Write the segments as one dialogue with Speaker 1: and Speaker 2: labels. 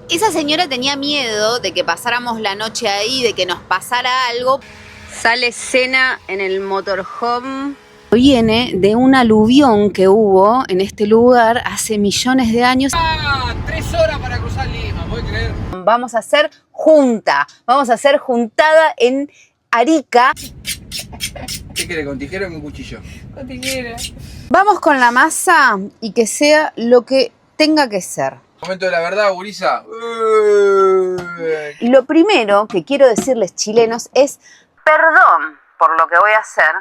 Speaker 1: Esa señora tenía miedo de que pasáramos la noche ahí, de que nos pasara algo. Sale cena en el motorhome. Viene de un aluvión que hubo en este lugar hace millones de años.
Speaker 2: 3 horas para cruzar Lima, ¿puedes creer?
Speaker 1: Vamos a hacer juntada en Arica.
Speaker 2: ¿Qué querés, con tijera o con cuchillo?
Speaker 1: Con tijera. Vamos con la masa y que sea lo que tenga que ser.
Speaker 2: Momento de la verdad, gurisa.
Speaker 1: Lo primero que quiero decirles, chilenos, es perdón por lo que voy a hacer.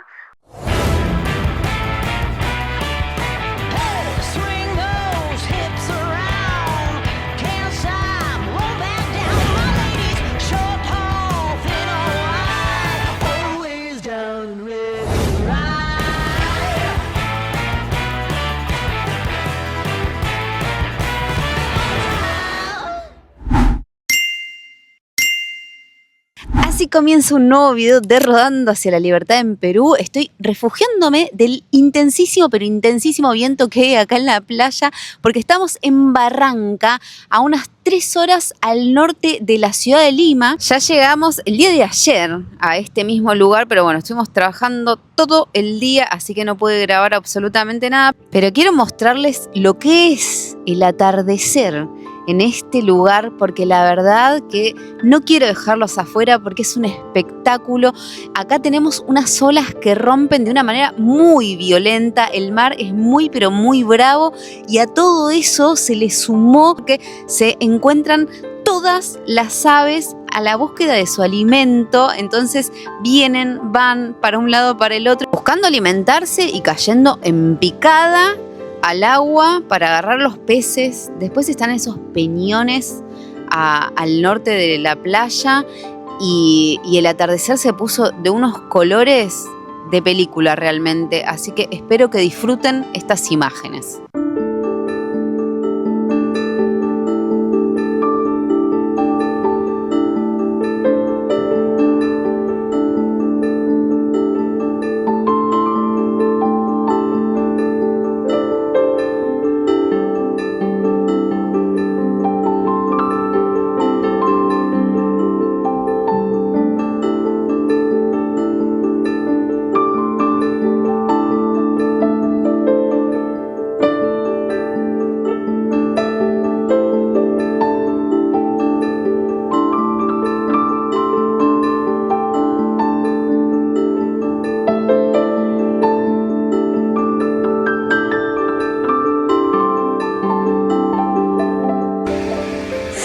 Speaker 1: Así comienza un nuevo video de Rodando hacia la Libertad en Perú. Estoy refugiándome del intensísimo, pero intensísimo viento que hay acá en la playa, porque estamos en Barranca, a unas 3 horas al norte de la ciudad de Lima. Ya llegamos el día de ayer a este mismo lugar, pero bueno, estuvimos trabajando todo el día, así que no pude grabar absolutamente nada. Pero quiero mostrarles lo que es el atardecer en este lugar, porque la verdad que no quiero dejarlos afuera porque es un espectáculo. Acá tenemos unas olas que rompen de una manera muy violenta, el mar es muy pero muy bravo, y a todo eso se le sumó que se encuentran todas las aves a la búsqueda de su alimento, entonces vienen, van para un lado, para el otro, buscando alimentarse y cayendo en picada al agua para agarrar los peces. Después están esos peñones al norte de la playa y el atardecer se puso de unos colores de película realmente, así que espero que disfruten estas imágenes.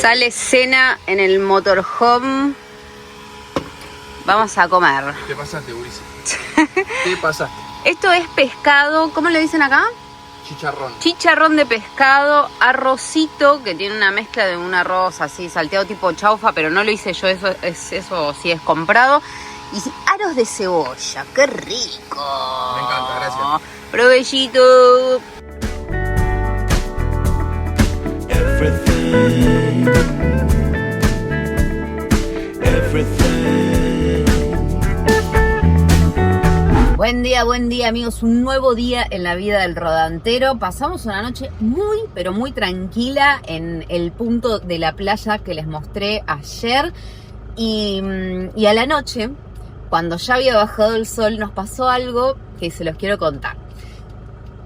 Speaker 1: Sale cena en el motorhome. Vamos a comer.
Speaker 2: Te pasaste, gurisa. Te pasaste.
Speaker 1: Esto es pescado, ¿cómo le dicen acá?
Speaker 2: Chicharrón.
Speaker 1: Chicharrón de pescado, arrocito, que tiene una mezcla de un arroz así salteado tipo chaufa, pero no lo hice yo, eso sí es comprado. Y aros de cebolla, ¡qué rico!
Speaker 2: Me encanta, gracias.
Speaker 1: Provechito. Buen día amigos, un nuevo día en la vida del rodantero. Pasamos una noche muy pero muy tranquila en el punto de la playa que les mostré ayer y a la noche, cuando ya había bajado el sol, nos pasó algo que se los quiero contar.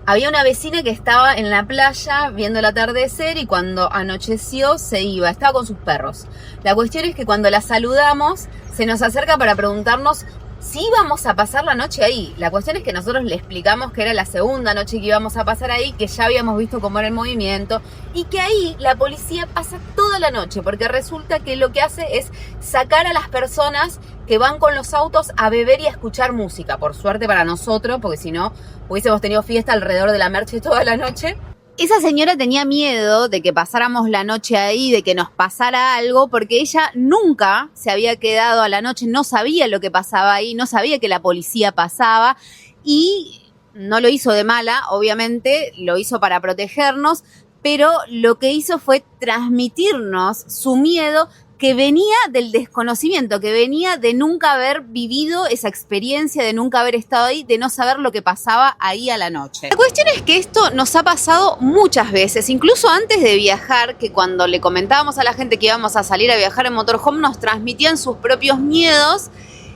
Speaker 1: Había una vecina que estaba en la playa viendo el atardecer y cuando anocheció se iba, estaba con sus perros. La cuestión es que cuando la saludamos se nos acerca para preguntarnos si íbamos a pasar la noche ahí. La cuestión es que nosotros le explicamos que era la segunda noche que íbamos a pasar ahí, que ya habíamos visto cómo era el movimiento y que ahí la policía pasa toda la noche, porque resulta que lo que hace es sacar a las personas que van con los autos a beber y a escuchar música. Por suerte para nosotros, porque si no hubiésemos tenido fiesta alrededor de la Merche toda la noche. Esa señora tenía miedo de que pasáramos la noche ahí, de que nos pasara algo, porque ella nunca se había quedado a la noche, no sabía lo que pasaba ahí, no sabía que la policía pasaba y no lo hizo de mala, obviamente, lo hizo para protegernos, pero lo que hizo fue transmitirnos su miedo, que venía del desconocimiento, que venía de nunca haber vivido esa experiencia, de nunca haber estado ahí, de no saber lo que pasaba ahí a la noche. La cuestión es que esto nos ha pasado muchas veces, incluso antes de viajar, que cuando le comentábamos a la gente que íbamos a salir a viajar en motorhome, nos transmitían sus propios miedos,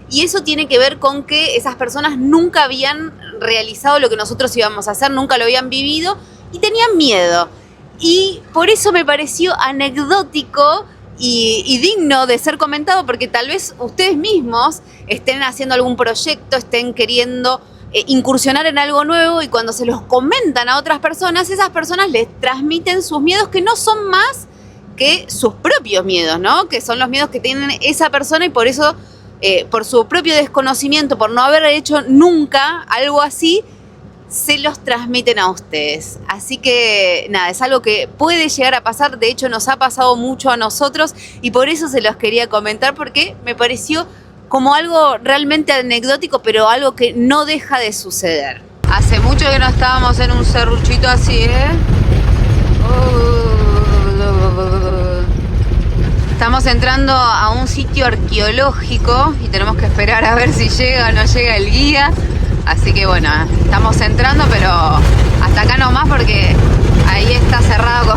Speaker 1: y eso tiene que ver con que esas personas nunca habían realizado lo que nosotros íbamos a hacer, nunca lo habían vivido, y tenían miedo. Y por eso me pareció anecdótico y digno de ser comentado, porque tal vez ustedes mismos estén haciendo algún proyecto, estén queriendo incursionar en algo nuevo, y cuando se los comentan a otras personas, esas personas les transmiten sus miedos, que no son más que sus propios miedos, ¿no? Que son los miedos que tiene esa persona, y por eso, por su propio desconocimiento, por no haber hecho nunca algo así, se los transmiten a ustedes. Así que nada, es algo que puede llegar a pasar, de hecho nos ha pasado mucho a nosotros, y por eso se los quería comentar, porque me pareció como algo realmente anecdótico, pero algo que no deja de suceder. Hace mucho que no estábamos en un serruchito así, Estamos entrando a un sitio arqueológico y tenemos que esperar a ver si llega o no llega el guía. Así que bueno, estamos entrando, pero hasta acá nomás, porque ahí está cerrado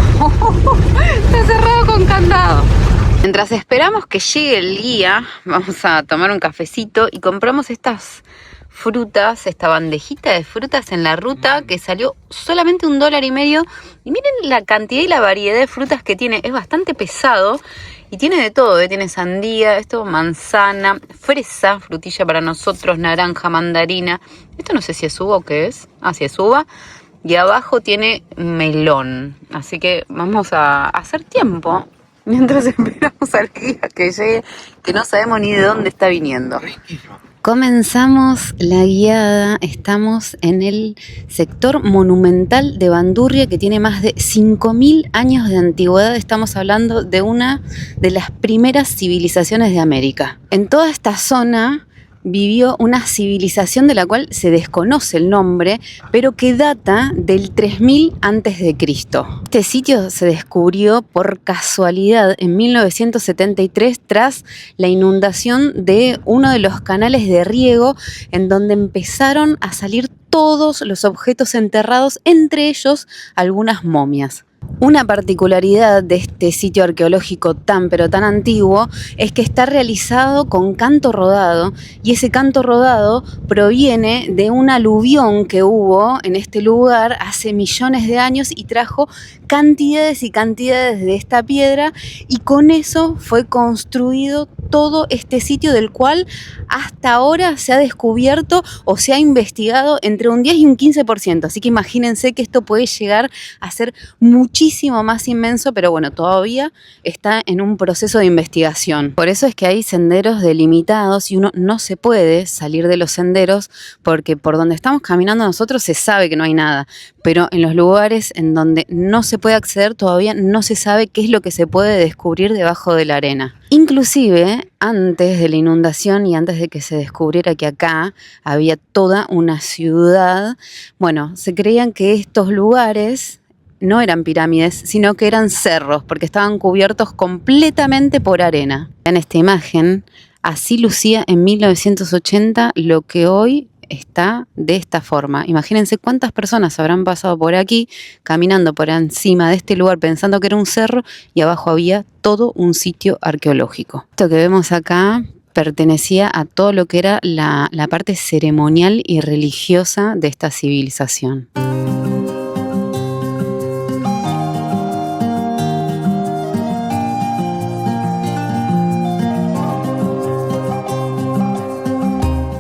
Speaker 1: está cerrado con candado. Mientras esperamos que llegue el guía, vamos a tomar un cafecito y compramos estas frutas, esta bandejita de frutas en la ruta, que salió solamente $1.50. Y miren la cantidad y la variedad de frutas que tiene, es bastante pesado. Y tiene de todo, tiene sandía, esto manzana, fresa, frutilla para nosotros, naranja, mandarina. Esto no sé si es uva o qué es. Ah, sí es uva. Y abajo tiene melón. Así que vamos a hacer tiempo mientras esperamos al guía que llegue, que no sabemos ni de dónde está viniendo.
Speaker 2: Riquísimo.
Speaker 1: Comenzamos la guiada, estamos en el sector monumental de Bandurria, que tiene más de 5.000 años de antigüedad. Estamos hablando de una de las primeras civilizaciones de América. En toda esta zona vivió una civilización de la cual se desconoce el nombre, pero que data del 3000 a.C. Este sitio se descubrió por casualidad en 1973 tras la inundación de uno de los canales de riego, en donde empezaron a salir todos los objetos enterrados, entre ellos algunas momias. Una particularidad de este sitio arqueológico tan pero tan antiguo es que está realizado con canto rodado, y ese canto rodado proviene de un aluvión que hubo en este lugar hace millones de años y trajo cantidades y cantidades de esta piedra, y con eso fue construido todo este sitio, del cual hasta ahora se ha descubierto o se ha investigado entre un 10 y un 15%. Así que imagínense que esto puede llegar a ser muchísimo más inmenso, pero bueno, todavía está en un proceso de investigación. Por eso es que hay senderos delimitados y uno no se puede salir de los senderos, porque por donde estamos caminando nosotros se sabe que no hay nada, pero en los lugares en donde no se puede acceder todavía no se sabe qué es lo que se puede descubrir debajo de la arena. Inclusive, antes de la inundación y antes de que se descubriera que acá había toda una ciudad, bueno, se creían que estos lugares no eran pirámides, sino que eran cerros, porque estaban cubiertos completamente por arena. En esta imagen, así lucía en 1980 lo que hoy está de esta forma. Imagínense cuántas personas habrán pasado por aquí, caminando por encima de este lugar pensando que era un cerro, y abajo había todo un sitio arqueológico. Esto que vemos acá pertenecía a todo lo que era la parte ceremonial y religiosa de esta civilización.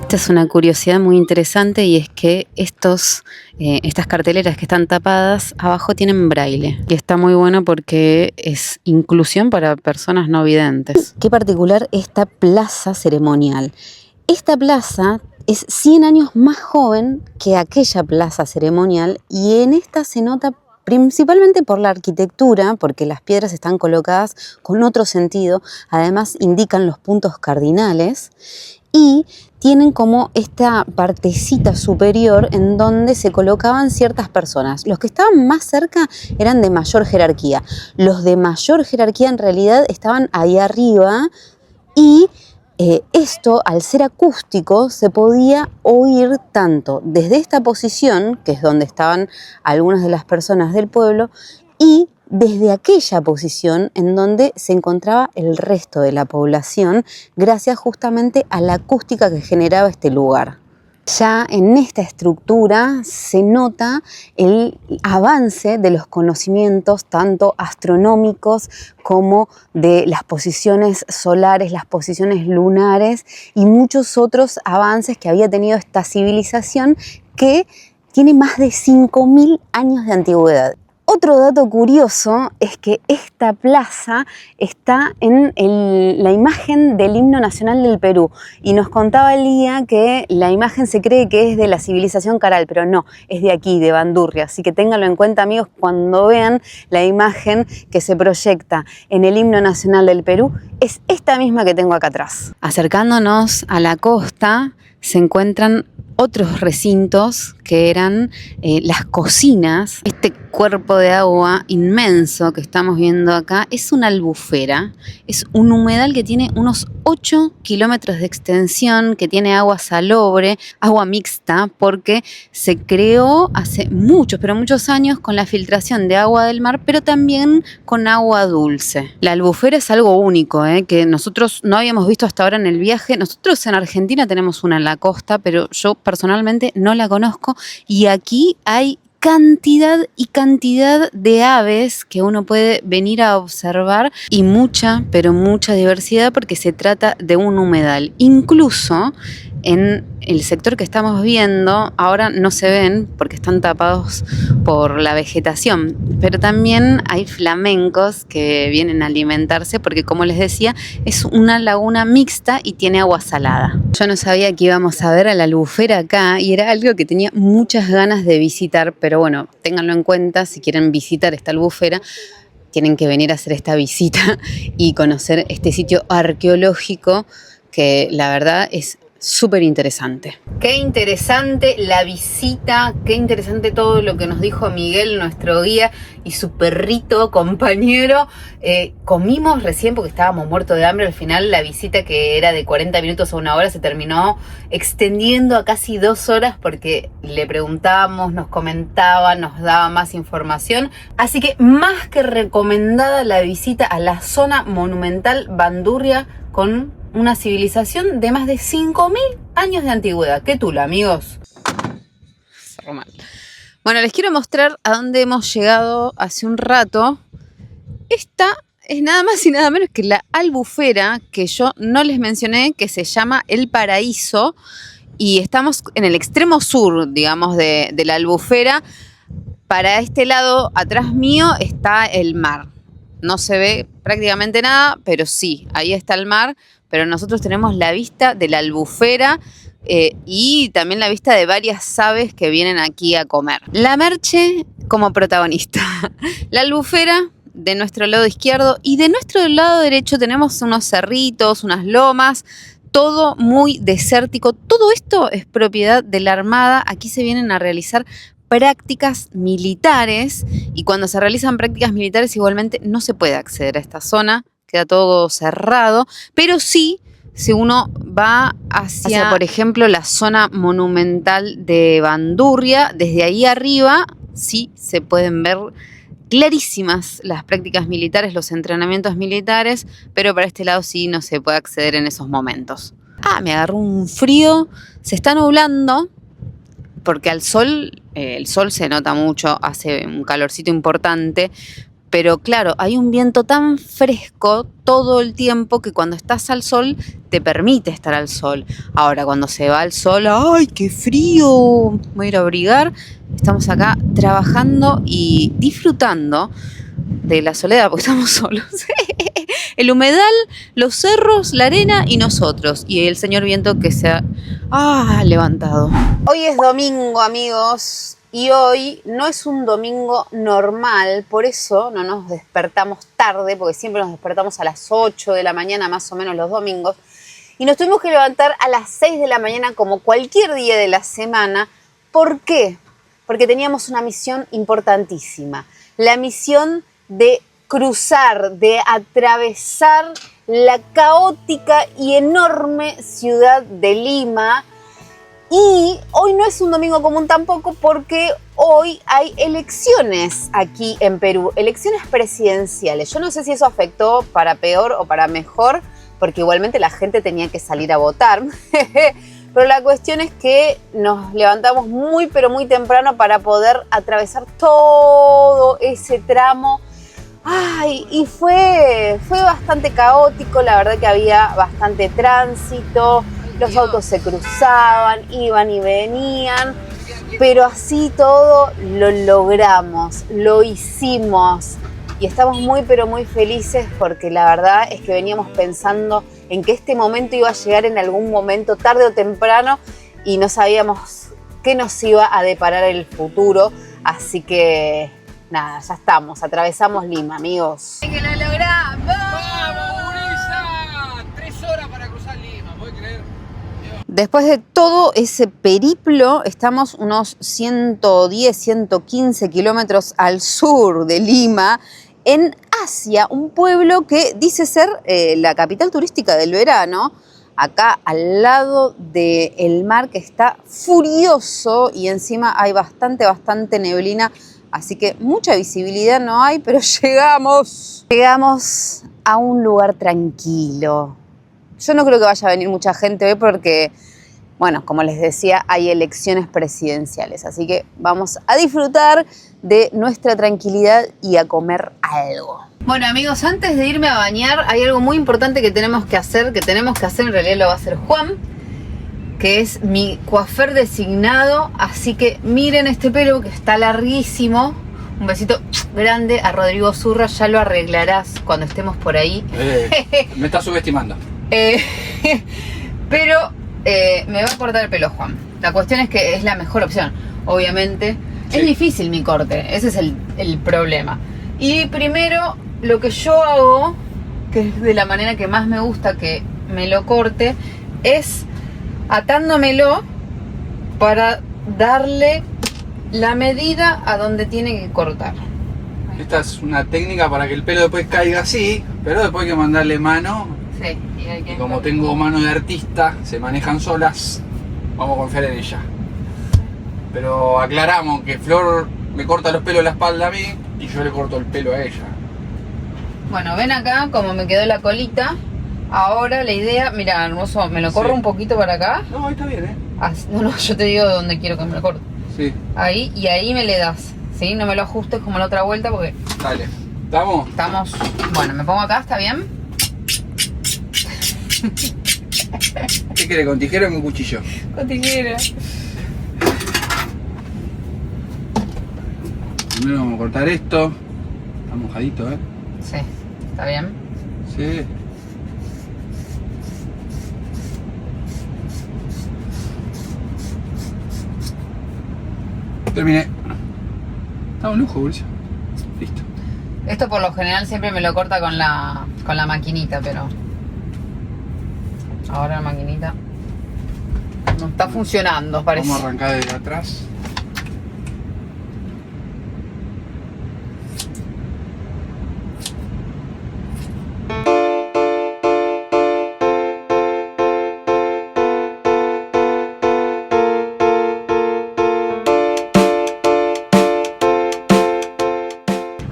Speaker 1: Esta es una curiosidad muy interesante, y es que estas carteleras que están tapadas abajo tienen braille, y está muy bueno porque es inclusión para personas no videntes. Qué particular esta plaza ceremonial. Esta plaza es 100 años más joven que aquella plaza ceremonial, y en esta se nota principalmente por la arquitectura, porque las piedras están colocadas con otro sentido, además indican los puntos cardinales y tienen como esta partecita superior en donde se colocaban ciertas personas. Los que estaban más cerca eran de mayor jerarquía. Los de mayor jerarquía en realidad estaban ahí arriba y esto, al ser acústico, se podía oír tanto desde esta posición, que es donde estaban algunas de las personas del pueblo, y desde aquella posición en donde se encontraba el resto de la población, gracias justamente a la acústica que generaba este lugar. Ya en esta estructura se nota el avance de los conocimientos tanto astronómicos como de las posiciones solares, las posiciones lunares y muchos otros avances que había tenido esta civilización que tiene más de 5.000 años de antigüedad. Otro dato curioso es que esta plaza está en la imagen del himno nacional del Perú y nos contaba Lía que la imagen se cree que es de la civilización Caral, pero no, es de aquí, de Bandurria, así que ténganlo en cuenta amigos cuando vean la imagen que se proyecta en el himno nacional del Perú, es esta misma que tengo acá atrás. Acercándonos a la costa se encuentran otros recintos que eran las cocinas. Este cuerpo de agua inmenso que estamos viendo acá es una albufera, es un humedal que tiene unos 8 kilómetros de extensión, que tiene agua salobre, agua mixta, porque se creó hace muchos, pero muchos años con la filtración de agua del mar, pero también con agua dulce. La albufera es algo único, que nosotros no habíamos visto hasta ahora en el viaje. Nosotros en Argentina tenemos una en la costa, pero yo personalmente no la conozco y aquí hay cantidad y cantidad de aves que uno puede venir a observar y mucha, pero mucha diversidad porque se trata de un humedal. Incluso en el sector que estamos viendo, ahora no se ven porque están tapados por la vegetación, pero también hay flamencos que vienen a alimentarse porque, como les decía, es una laguna mixta y tiene agua salada. Yo no sabía que íbamos a ver a la albufera acá y era algo que tenía muchas ganas de visitar, pero bueno, ténganlo en cuenta, si quieren visitar esta albufera, tienen que venir a hacer esta visita y conocer este sitio arqueológico que la verdad es súper interesante. Qué interesante la visita, qué interesante todo lo que nos dijo Miguel, nuestro guía y su perrito compañero. Comimos recién porque estábamos muertos de hambre. Al final la visita, que era de 40 minutos a 1 hora, se terminó extendiendo a casi 2 horas porque le preguntábamos, nos comentaba, nos daba más información. Así que más que recomendada la visita a la zona monumental Bandurria con una civilización de más de 5.000 años de antigüedad. ¡Qué tula, amigos! Bueno, les quiero mostrar a dónde hemos llegado hace un rato. Esta es nada más y nada menos que la albufera que yo no les mencioné, que se llama El Paraíso. Y estamos en el extremo sur, digamos, de la albufera. Para este lado, atrás mío, está el mar. No se ve prácticamente nada, pero sí, ahí está el mar. Pero nosotros tenemos la vista de la albufera y también la vista de varias aves que vienen aquí a comer. La Merche como protagonista. La albufera de nuestro lado izquierdo y de nuestro lado derecho tenemos unos cerritos, unas lomas, todo muy desértico. Todo esto es propiedad de la Armada. Aquí se vienen a realizar prácticas militares y cuando se realizan prácticas militares igualmente no se puede acceder a esta zona. Queda todo cerrado, pero sí, si uno va hacia, por ejemplo, la zona monumental de Bandurria, desde ahí arriba sí se pueden ver clarísimas las prácticas militares, los entrenamientos militares, pero para este lado sí no se puede acceder en esos momentos. Me agarró un frío, se está nublando, porque al sol, el sol se nota mucho, hace un calorcito importante. Pero claro, hay un viento tan fresco todo el tiempo que cuando estás al sol te permite estar al sol. Ahora, cuando se va el sol, ¡ay, qué frío! Me voy a ir a abrigar. Estamos acá trabajando y disfrutando de la soledad porque estamos solos. El humedal, los cerros, la arena y nosotros. Y el señor viento que se ha levantado. Hoy es domingo, amigos. y hoy no es un domingo normal, por eso no nos despertamos tarde, porque siempre nos despertamos a las 8 de la mañana más o menos los domingos, y nos tuvimos que levantar a las 6 de la mañana como cualquier día de la semana. ¿Por qué? Porque teníamos una misión importantísima, la misión de cruzar, de atravesar la caótica y enorme ciudad de Lima. Y hoy no es un domingo común tampoco porque hoy hay elecciones aquí en Perú, elecciones presidenciales. Yo no sé si eso afectó para peor o para mejor, porque igualmente la gente tenía que salir a votar. Pero la cuestión es que nos levantamos muy pero muy temprano para poder atravesar todo ese tramo. Ay, y fue bastante caótico, la verdad que había bastante tránsito. Los autos se cruzaban, iban y venían, pero así todo lo logramos, lo hicimos. Y estamos muy, pero muy felices porque la verdad es que veníamos pensando en que este momento iba a llegar en algún momento, tarde o temprano, y no sabíamos qué nos iba a deparar el futuro. Así que, nada, ya estamos, atravesamos Lima, amigos. ¡Que lo logramos!
Speaker 2: ¡Vamos, Gurisa! 3 horas para cruzar Lima, ¿puedes creer?
Speaker 1: Después de todo ese periplo, estamos unos 110, 115 kilómetros al sur de Lima, en Asia, un pueblo que dice ser la capital turística del verano, acá al lado del mar que está furioso y encima hay bastante neblina, así que mucha visibilidad no hay, pero llegamos a un lugar tranquilo. Yo no creo que vaya a venir mucha gente hoy porque, bueno, como les decía, hay elecciones presidenciales. Así que vamos a disfrutar de nuestra tranquilidad y a comer algo. Bueno, amigos, antes de irme a bañar, hay algo muy importante que tenemos que hacer, en realidad lo va a hacer Juan, que es mi coafer designado. Así que miren este pelo que está larguísimo. Un besito grande a Rodrigo Zurra, ya lo arreglarás cuando estemos por ahí.
Speaker 2: Me estás subestimando.
Speaker 1: Pero me va a cortar el pelo Juan. La cuestión es que es la mejor opción, obviamente. Sí. Es difícil mi corte, ese es el problema. Y primero lo que yo hago, que es de la manera que más me gusta que me lo corte, es atándomelo para darle la medida a donde tiene que cortar.
Speaker 2: Esta es una técnica para que el pelo después caiga así, pero después hay que mandarle mano.
Speaker 1: Sí, y
Speaker 2: como tengo mano de artista, se manejan solas, vamos a confiar en ella. Pero aclaramos que Flor me corta los pelos de la espalda a mí y yo le corto el pelo a ella.
Speaker 1: Bueno, ven acá como me quedó la colita. Ahora la idea, mira, hermoso, me lo corro un poquito para acá.
Speaker 2: No, ahí está bien, ¿eh?
Speaker 1: No, yo te digo dónde quiero que me lo corte.
Speaker 2: Sí.
Speaker 1: Ahí, y ahí me le das, ¿sí? No me lo ajustes como la otra vuelta porque...
Speaker 2: Dale, ¿estamos?
Speaker 1: Estamos... Bueno, me pongo acá, ¿está bien?
Speaker 2: ¿Qué quiere, con tijera o con cuchillo?
Speaker 1: Con tijera.
Speaker 2: Primero vamos a cortar esto. Está mojadito, ¿eh?
Speaker 1: Sí, ¿está bien?
Speaker 2: Sí. Terminé. Está un lujo, Gurisa. Listo.
Speaker 1: Esto por lo general siempre me lo corta con la maquinita, pero... Ahora la maquinita no está funcionando, parece.
Speaker 2: Vamos a arrancar desde atrás.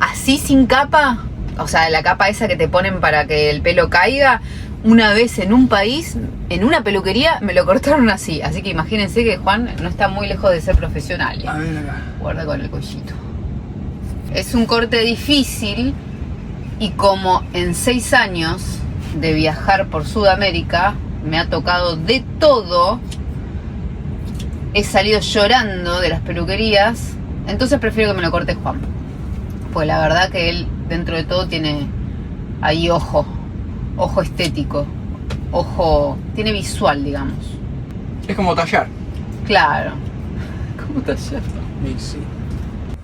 Speaker 1: Así sin capa, o sea, la capa esa que te ponen para que el pelo caiga. Una vez en un país, en una peluquería, me lo cortaron así. Así que imagínense que Juan no está muy lejos de ser profesional.
Speaker 2: A ver acá.
Speaker 1: Guarda con el cuellito. Es un corte difícil y como en 6 años de viajar por Sudamérica me ha tocado de todo, he salido llorando de las peluquerías, entonces prefiero que me lo corte Juan. Pues la verdad que él dentro de todo tiene ahí ojo estético, tiene visual, digamos.
Speaker 2: Es como tallar.
Speaker 1: Claro. ¿Cómo tallar?
Speaker 2: Y sí.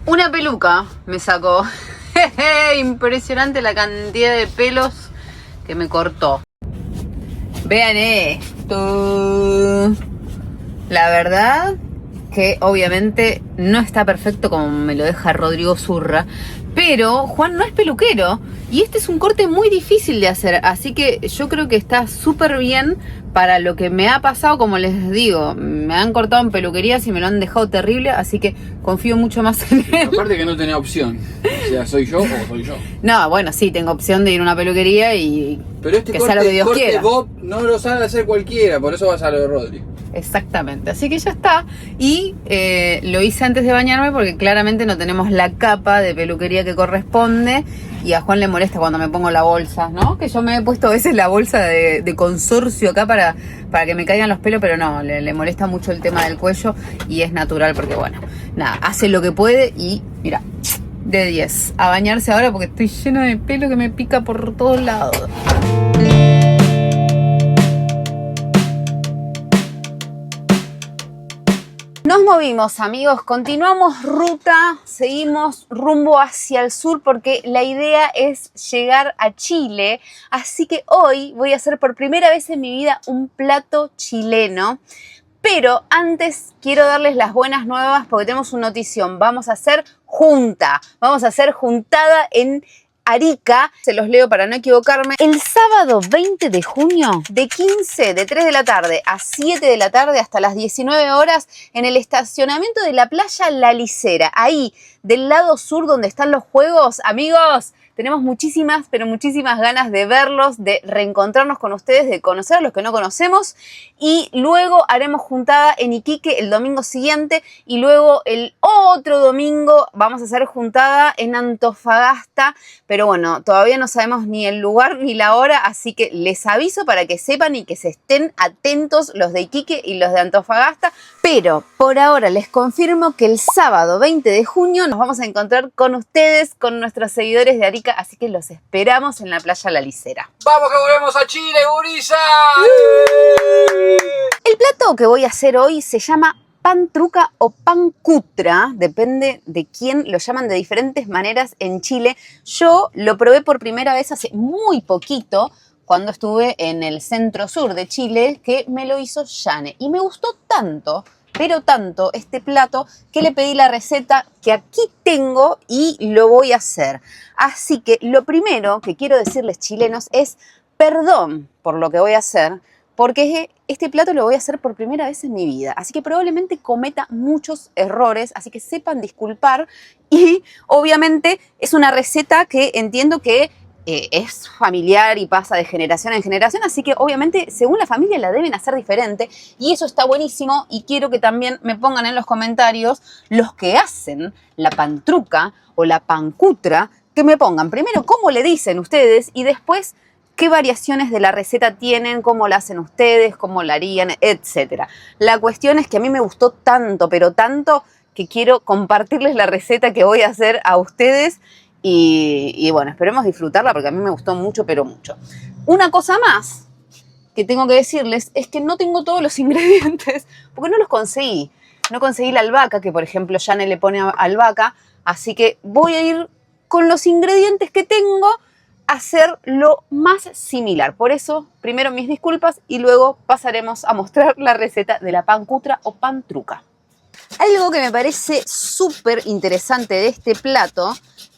Speaker 1: Una peluca me sacó. Impresionante la cantidad de pelos que me cortó. Vean esto. La verdad que obviamente no está perfecto como me lo deja Rodrigo Zurra, pero Juan no es peluquero y este es un corte muy difícil de hacer, así que yo creo que está súper bien para lo que me ha pasado. Como les digo, me han cortado en peluquerías y me lo han dejado terrible, así que confío mucho más en él.
Speaker 2: Aparte que no tenía opción, o sea, soy yo o soy yo.
Speaker 1: No, bueno, sí, tengo opción de ir a una peluquería y
Speaker 2: Pero este
Speaker 1: que sea lo que Dios quiera.
Speaker 2: Bob no lo sabe hacer cualquiera, por eso vas a lo de Rodri.
Speaker 1: Exactamente, así que ya está. Y lo hice antes de bañarme porque claramente no tenemos la capa de peluquería que corresponde y a Juan le molesta cuando me pongo la bolsa, ¿no? Que yo me he puesto a veces la bolsa de consorcio acá para que me caigan los pelos, pero no, le molesta mucho el tema del cuello y es natural porque, bueno, nada, hace lo que puede y mira, de 10. A bañarse ahora porque estoy llena de pelo que me pica por todos lados. Nos movimos, amigos, continuamos ruta, seguimos rumbo hacia el sur porque la idea es llegar a Chile, así que hoy voy a hacer por primera vez en mi vida un plato chileno, pero antes quiero darles las buenas nuevas porque tenemos una notición. Vamos a hacer juntada en Arica, se los leo para no equivocarme. El sábado 20 de junio, de 3 de la tarde a 7 de la tarde hasta las 19 horas, en el estacionamiento de la playa La Licera, ahí del lado sur donde están los juegos. Amigos, tenemos muchísimas, pero muchísimas ganas de verlos, de reencontrarnos con ustedes, de conocer a los que no conocemos. Y luego haremos juntada en Iquique el domingo siguiente. Y luego el otro domingo vamos a hacer juntada en Antofagasta. Pero bueno, todavía no sabemos ni el lugar ni la hora. Así que les aviso para que sepan y que se estén atentos los de Iquique y los de Antofagasta. Pero por ahora les confirmo que el sábado 20 de junio nos vamos a encontrar con ustedes, con nuestros seguidores de Arica. Así que los esperamos en la playa La Licera.
Speaker 2: ¡Vamos que volvemos a Chile, gurisa!
Speaker 1: El plato que voy a hacer hoy se llama pan truca o pan cutra, depende de quién, lo llaman de diferentes maneras en Chile. Yo lo probé por primera vez hace muy poquito, cuando estuve en el centro sur de Chile, que me lo hizo Jane. Y me gustó tanto, pero tanto este plato, que le pedí la receta que aquí tengo y lo voy a hacer. Así que lo primero que quiero decirles, chilenos, es perdón por lo que voy a hacer, porque este plato lo voy a hacer por primera vez en mi vida. Así que probablemente cometa muchos errores, así que sepan disculpar. Y obviamente es una receta que entiendo que es familiar y pasa de generación en generación, así que obviamente según la familia la deben hacer diferente y eso está buenísimo. Y quiero que también me pongan en los comentarios los que hacen la pantruca o la pancutra, que me pongan primero cómo le dicen ustedes y después qué variaciones de la receta tienen, cómo la hacen ustedes, cómo la harían, etc. La cuestión es que a mí me gustó tanto, pero tanto, que quiero compartirles la receta que voy a hacer a ustedes. Y bueno, esperemos disfrutarla porque a mí me gustó mucho, pero mucho. Una cosa más que tengo que decirles es que no tengo todos los ingredientes porque no los conseguí. No conseguí la albahaca, que por ejemplo Jane le pone albahaca, así que voy a ir con los ingredientes que tengo a hacer lo más similar. Por eso, primero mis disculpas y luego pasaremos a mostrar la receta de la pan cutra o pan truca. Algo que me parece súper interesante de este plato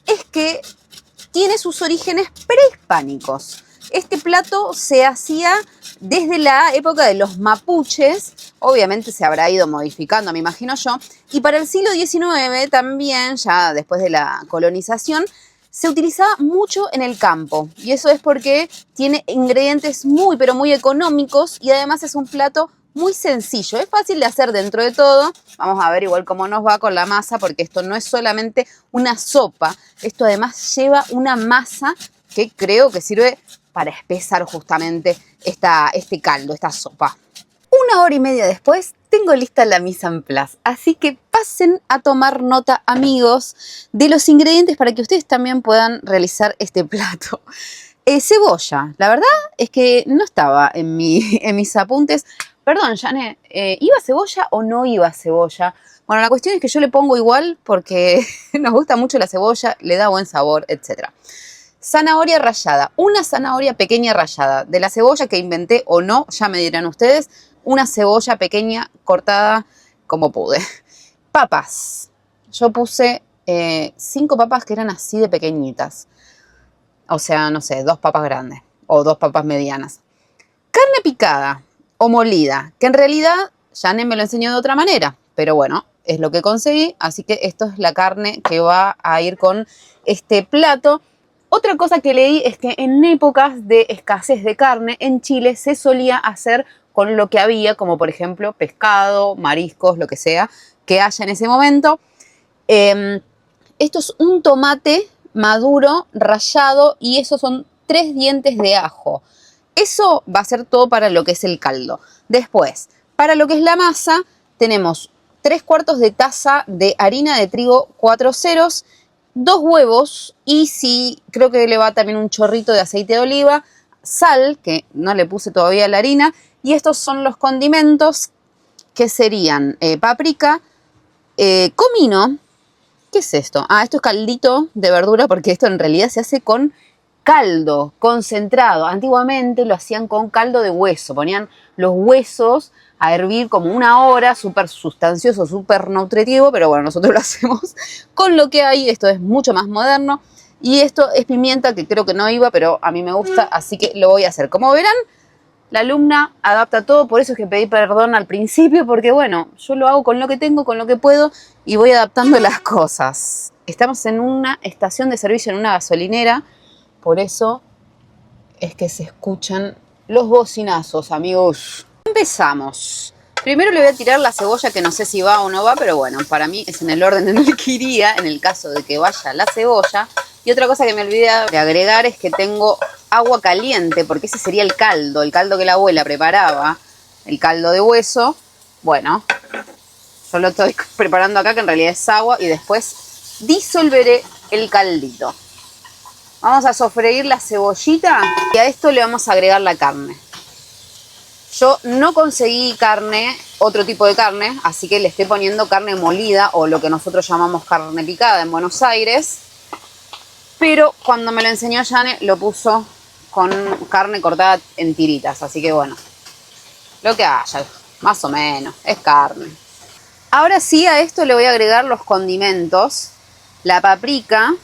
Speaker 1: es que tiene sus orígenes prehispánicos. Este plato se hacía desde la época de los mapuches, obviamente se habrá ido modificando, me imagino yo, y para el siglo XIX también, ya después de la colonización, se utilizaba mucho en el campo. Y eso es porque tiene ingredientes muy, pero muy económicos y además es un plato muy sencillo, es fácil de hacer dentro de todo. Vamos a ver igual cómo nos va con la masa, porque esto no es solamente una sopa, esto además lleva una masa que creo que sirve para espesar justamente este caldo, esta sopa. 1 hora y media después tengo lista la mise en place, así que pasen a tomar nota, amigos, de los ingredientes para que ustedes también puedan realizar este plato. Cebolla, la verdad es que no estaba en mis apuntes. Perdón, Jane, ¿iba cebolla o no iba cebolla? Bueno, la cuestión es que yo le pongo igual porque nos gusta mucho la cebolla, le da buen sabor, etc. Zanahoria rallada, una zanahoria pequeña rallada. De la cebolla que inventé o no, ya me dirán ustedes, una cebolla pequeña cortada como pude. Papas. Yo puse 5 papas que eran así de pequeñitas. O sea, no sé, 2 papas grandes o 2 papas medianas. Carne picada o molida, que en realidad Jane me lo enseñó de otra manera, pero bueno, es lo que conseguí, así que esto es la carne que va a ir con este plato. Otra cosa que leí es que en épocas de escasez de carne en Chile se solía hacer con lo que había, como por ejemplo pescado, mariscos, lo que sea que haya en ese momento. Esto es un tomate maduro, rallado, y esos son 3 dientes de ajo. Eso va a ser todo para lo que es el caldo. Después, para lo que es la masa, tenemos 3/4 de taza de harina de trigo 4 ceros, 2 huevos y sí, creo que le va también un chorrito de aceite de oliva, sal, que no le puse todavía a la harina, y estos son los condimentos que serían paprika, comino. ¿Qué es esto? Ah, esto es caldito de verdura porque esto en realidad se hace con caldo concentrado. Antiguamente lo hacían con caldo de hueso, ponían los huesos a hervir como 1 hora, súper sustancioso, súper nutritivo, pero bueno, nosotros lo hacemos con lo que hay. Esto es mucho más moderno y esto es pimienta, que creo que no iba, pero a mí me gusta, así que lo voy a hacer. Como verán, la alumna adapta todo, por eso es que pedí perdón al principio, porque bueno, yo lo hago con lo que tengo, con lo que puedo y voy adaptando las cosas. Estamos en una estación de servicio, en una gasolinera, por eso es que se escuchan los bocinazos, amigos. Empezamos. Primero le voy a tirar la cebolla, que no sé si va o no va, pero bueno, para mí es en el orden en el que iría, en el caso de que vaya la cebolla. Y otra cosa que me olvidé de agregar es que tengo agua caliente, porque ese sería el caldo que la abuela preparaba, el caldo de hueso. Bueno, yo lo estoy preparando acá, que en realidad es agua, y después disolveré el caldito. Vamos a sofreír la cebollita y a esto le vamos a agregar la carne. Yo no conseguí carne, otro tipo de carne, así que le estoy poniendo carne molida, o lo que nosotros llamamos carne picada en Buenos Aires. Pero cuando me lo enseñó Jane, lo puso con carne cortada en tiritas, así que bueno, lo que haya, más o menos, es carne. Ahora sí, a esto le voy a agregar los condimentos, la paprika,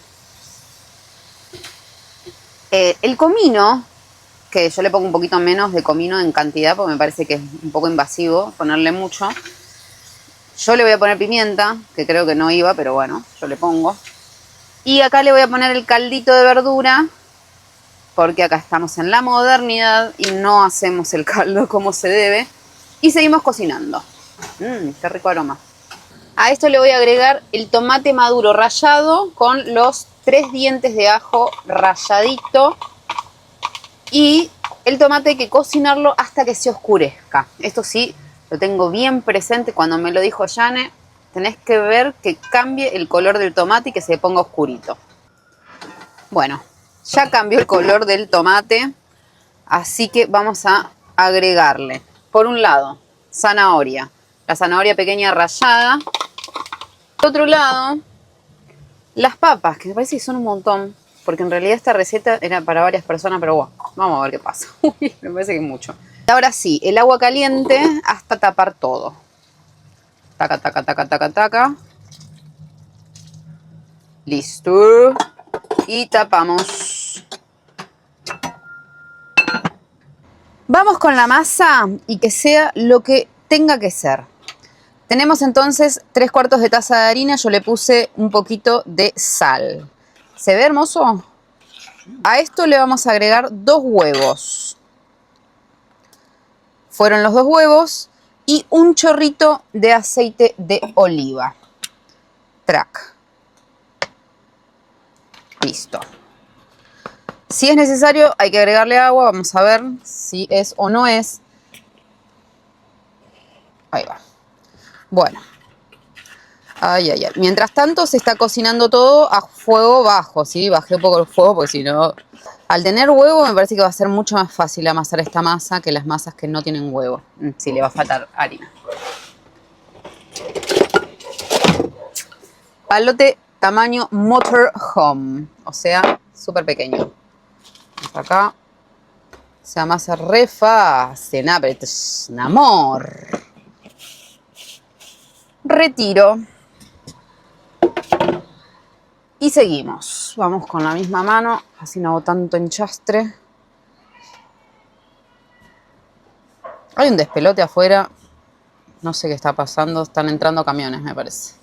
Speaker 1: el comino, que yo le pongo un poquito menos de comino en cantidad porque me parece que es un poco invasivo ponerle mucho. Yo le voy a poner pimienta, que creo que no iba, pero bueno, yo le pongo. Y acá le voy a poner el caldito de verdura, porque acá estamos en la modernidad y no hacemos el caldo como se debe. Y seguimos cocinando. Qué rico aroma. A esto le voy a agregar el tomate maduro rallado con los 3 dientes de ajo ralladito. Y el tomate hay que cocinarlo hasta que se oscurezca. Esto sí, lo tengo bien presente. Cuando me lo dijo Jane, tenés que ver que cambie el color del tomate y que se ponga oscurito. Bueno, ya cambió el color del tomate, así que vamos a agregarle, por un lado, zanahoria. La zanahoria pequeña rallada. Por otro lado, las papas, que me parece que son un montón, porque en realidad esta receta era para varias personas, pero bueno, vamos a ver qué pasa. Uy, me parece que es mucho. Ahora sí, el agua caliente hasta tapar todo. Taca, taca, taca, taca, taca. Listo. Y tapamos. Vamos con la masa y que sea lo que tenga que ser. Tenemos entonces 3/4 de taza de harina. Yo le puse un poquito de sal. ¿Se ve hermoso? A esto le vamos a agregar 2 huevos. Fueron los 2 huevos y un chorrito de aceite de oliva. Track. Listo. Si es necesario, hay que agregarle agua. Vamos a ver si es o no es. Ahí va. Bueno. Ay, ay, ay. Mientras tanto se está cocinando todo a fuego bajo, ¿sí? Bajé un poco el fuego porque si no... Al tener huevo me parece que va a ser mucho más fácil amasar esta masa que las masas que no tienen huevo. Sí, le va a faltar harina. Palote tamaño motorhome, o sea, súper pequeño. Acá se amasa re fácil, pero esto es un amor. Retiro. Y seguimos. Vamos con la misma mano, así no hago tanto enchastre. Hay un despelote afuera. No sé qué está pasando. Están entrando camiones, me parece.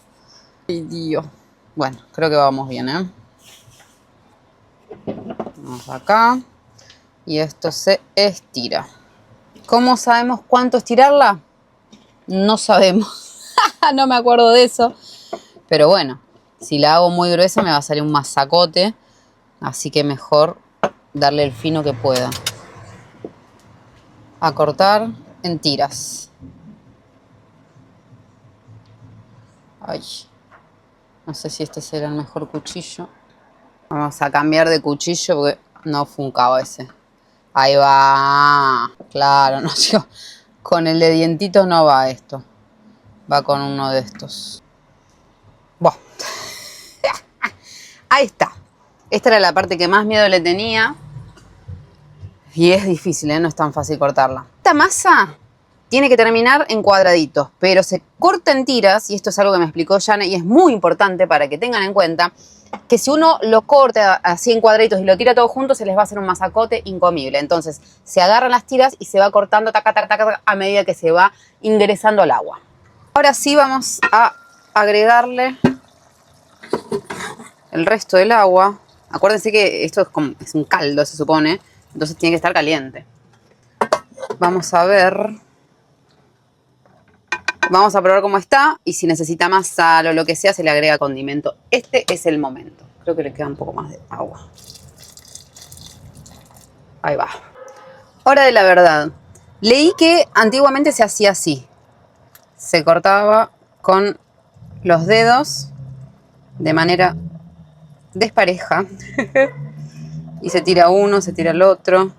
Speaker 1: Ay, Dios. Bueno, creo que vamos bien, ¿eh? Vamos acá. Y esto se estira. ¿Cómo sabemos cuánto estirarla? No sabemos. No me acuerdo de eso. Pero bueno, si la hago muy gruesa me va a salir un masacote. Así que mejor darle el fino que pueda. A cortar en tiras. Ay. No sé si este será el mejor cuchillo. Vamos a cambiar de cuchillo porque no funcaba ese. Ahí va. Claro, no, yo con el de dientitos no va esto. Va con uno de estos. Bueno. Ahí está. Esta era la parte que más miedo le tenía. Y es difícil, ¿eh? No es tan fácil cortarla. Esta masa tiene que terminar en cuadraditos, pero se corta en tiras, y esto es algo que me explicó Jane, y es muy importante para que tengan en cuenta, que si uno lo corta así en cuadraditos y lo tira todo junto, se les va a hacer un masacote incomible. Entonces, se agarran las tiras y se va cortando taca, taca, taca, a medida que se va ingresando al agua. Ahora sí vamos a agregarle el resto del agua. Acuérdense que esto es un caldo, se supone, entonces tiene que estar caliente. Vamos a ver. Vamos a probar cómo está y si necesita más sal o lo que sea, se le agrega condimento. Este es el momento. Creo que le queda un poco más de agua. Ahí va. Hora de la verdad. Leí que antiguamente se hacía así. Se cortaba con los dedos de manera despareja. Y se tira uno, se tira el otro.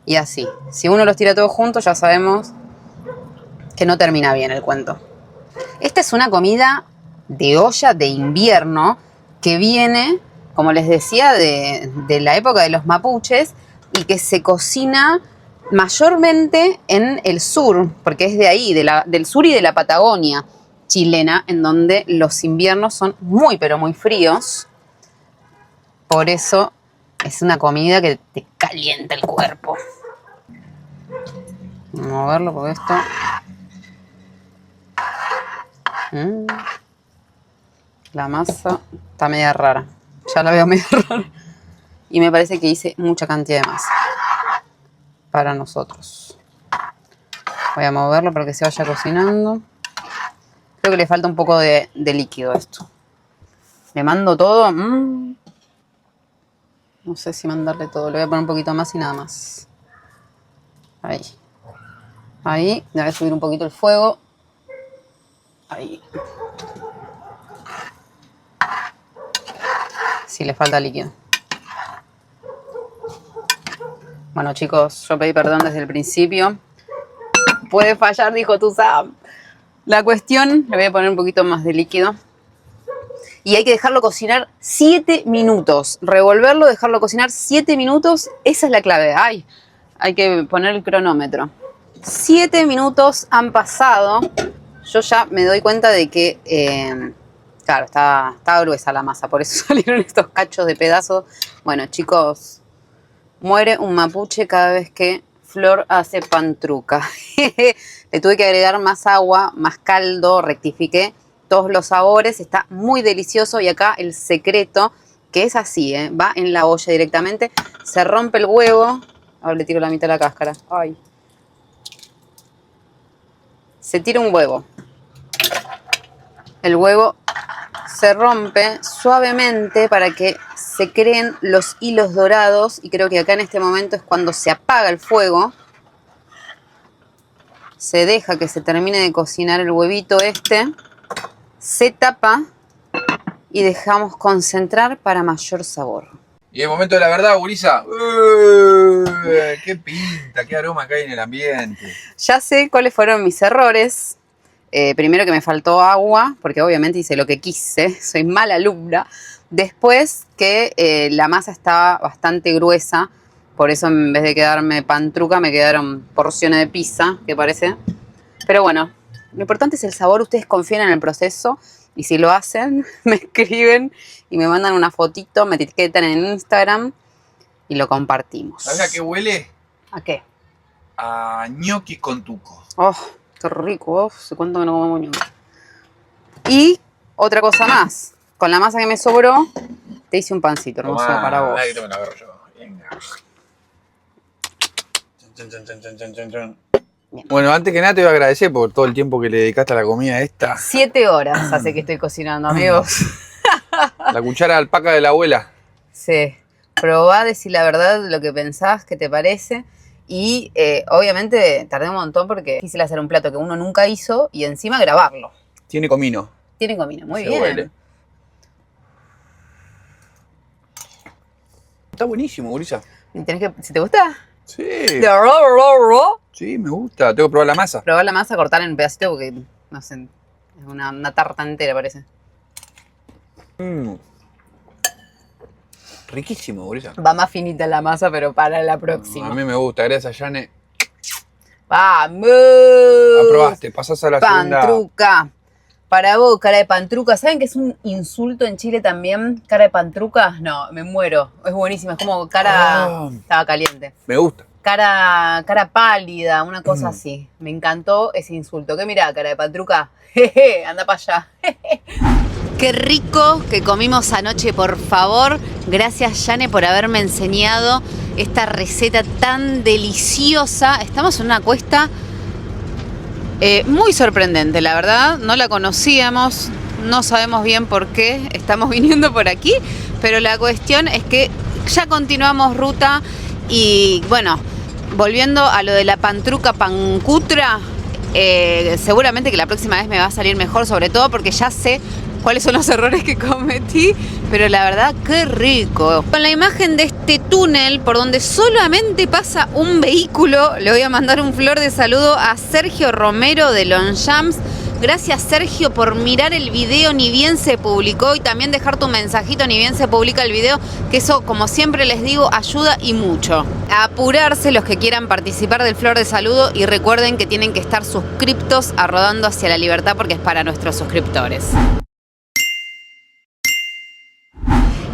Speaker 1: Y así. Si uno los tira todos juntos, ya sabemos que no termina bien el cuento. Esta es una comida de olla de invierno que viene, como les decía, de la época de los mapuches y que se cocina mayormente en el sur, porque es de ahí, del sur y de la Patagonia chilena, en donde los inviernos son muy, pero muy fríos. Por eso es una comida que te calienta el cuerpo. Vamos a verlo porque esto... La masa está media rara. Ya la veo media rara. Y me parece que hice mucha cantidad de masa para nosotros. Voy a moverlo para que se vaya cocinando. Creo que le falta un poco de líquido a esto. Le mando todo. No sé si mandarle todo. Le voy a poner un poquito más y nada más. Ahí. Ahí. Le voy a subir un poquito el fuego. Ahí. Sí, le falta líquido. Bueno, chicos, yo pedí perdón desde el principio. Puede fallar, dijo Sam. La cuestión, le voy a poner un poquito más de líquido. Y hay que dejarlo cocinar 7 minutos. Revolverlo, dejarlo cocinar 7 minutos. Esa es la clave. Ay, hay que poner el cronómetro. 7 minutos han pasado. Yo ya me doy cuenta de que, claro, está gruesa la masa, por eso salieron estos cachos de pedazos. Bueno, chicos, muere un mapuche cada vez que Flor hace pantruca. Le tuve que agregar más agua, más caldo, rectifiqué todos los sabores, está muy delicioso. Y acá el secreto, que es así, va en la olla directamente, se rompe el huevo. Ahora le tiro la mitad de la cáscara. Ay. Se tira un huevo. El huevo se rompe suavemente para que se creen los hilos dorados. Y creo que acá en este momento es cuando se apaga el fuego. Se deja que se termine de cocinar el huevito este. Se tapa y dejamos concentrar para mayor sabor.
Speaker 2: Y el momento de la verdad, gurisa. ¡Qué pinta! ¡Qué aroma que hay en el ambiente!
Speaker 1: Ya sé cuáles fueron mis errores. Primero que me faltó agua, porque obviamente hice lo que quise, soy mala alumna. Después que la masa estaba bastante gruesa, por eso en vez de quedarme pantruca me quedaron porciones de pizza, que parece. Pero bueno, lo importante es el sabor, ustedes confían en el proceso y si lo hacen, me escriben y me mandan una fotito, me etiquetan en Instagram y lo compartimos.
Speaker 2: ¿Sabes a qué huele?
Speaker 1: ¿A qué?
Speaker 2: A ñoquis con tuco.
Speaker 1: Oh, qué rico, hace cuánto que no comemos ñoqui. Y otra cosa más, con la masa que me sobró, te hice un pancito hermoso para vos.
Speaker 2: Dale que me lo agarro yo. Venga. Chan. Bueno, antes que nada te voy a agradecer por todo el tiempo que le dedicaste a la comida esta.
Speaker 1: 7 horas hace que estoy cocinando, amigos.
Speaker 2: La cuchara de alpaca de la abuela.
Speaker 1: Sí, probá, decir la verdad, lo que pensás, qué te parece. Y obviamente tardé un montón porque quise hacer un plato que uno nunca hizo y encima grabarlo.
Speaker 2: Tiene comino.
Speaker 1: Tiene comino, muy
Speaker 2: Se
Speaker 1: bien.
Speaker 2: huele. Está buenísimo, gurisa.
Speaker 1: Y tenés que, si te gusta,
Speaker 2: Sí. Sí, me gusta. Tengo que probar la masa.
Speaker 1: probar la masa, cortarla en un pedacito porque, no sé, es una tarta entera parece.
Speaker 2: Riquísimo, gurisa.
Speaker 1: Va más finita la masa, pero para la próxima.
Speaker 2: A mí me gusta. Gracias, Yane.
Speaker 1: ¡Vamos!
Speaker 2: Aprobaste. Pasás a la segunda.
Speaker 1: Pantruca. Para vos, cara de pantruca. ¿Saben que es un insulto en Chile también? ¿Cara de pantruca? No, me muero. Es buenísimo. Es como cara... Estaba caliente.
Speaker 2: Me gusta.
Speaker 1: Cara pálida, una cosa así. Me encantó ese insulto. ¿Qué mirá, cara de pantruca? Jeje, anda para allá. Qué rico que comimos anoche, por favor. Gracias, Yane, por haberme enseñado esta receta tan deliciosa. Estamos en una cuesta muy sorprendente, la verdad. No la conocíamos, no sabemos bien por qué estamos viniendo por aquí, pero la cuestión es que ya continuamos ruta y bueno, volviendo a lo de la pantruca pancutra, seguramente que la próxima vez me va a salir mejor, sobre todo porque ya sé cuáles son los errores que cometí, pero la verdad, qué rico. Con la imagen de este túnel por donde solamente pasa un vehículo, le voy a mandar un flor de saludo a Sergio Romero de Longchamps. Gracias, Sergio, por mirar el video, ni bien se publicó, y también dejar tu mensajito, ni bien se publica el video, que eso, como siempre les digo, ayuda y mucho. A apurarse los que quieran participar del flor de saludo y recuerden que tienen que estar suscriptos a Rodando hacia la Libertad porque es para nuestros suscriptores.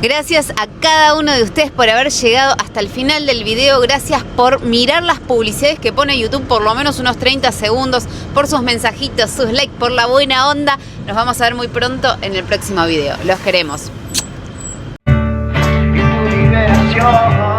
Speaker 1: Gracias a cada uno de ustedes por haber llegado hasta el final del video. Gracias por mirar las publicidades que pone YouTube por lo menos unos 30 segundos, por sus mensajitos, sus likes, por la buena onda. Nos vamos a ver muy pronto en el próximo video. Los queremos.
Speaker 3: Liberación.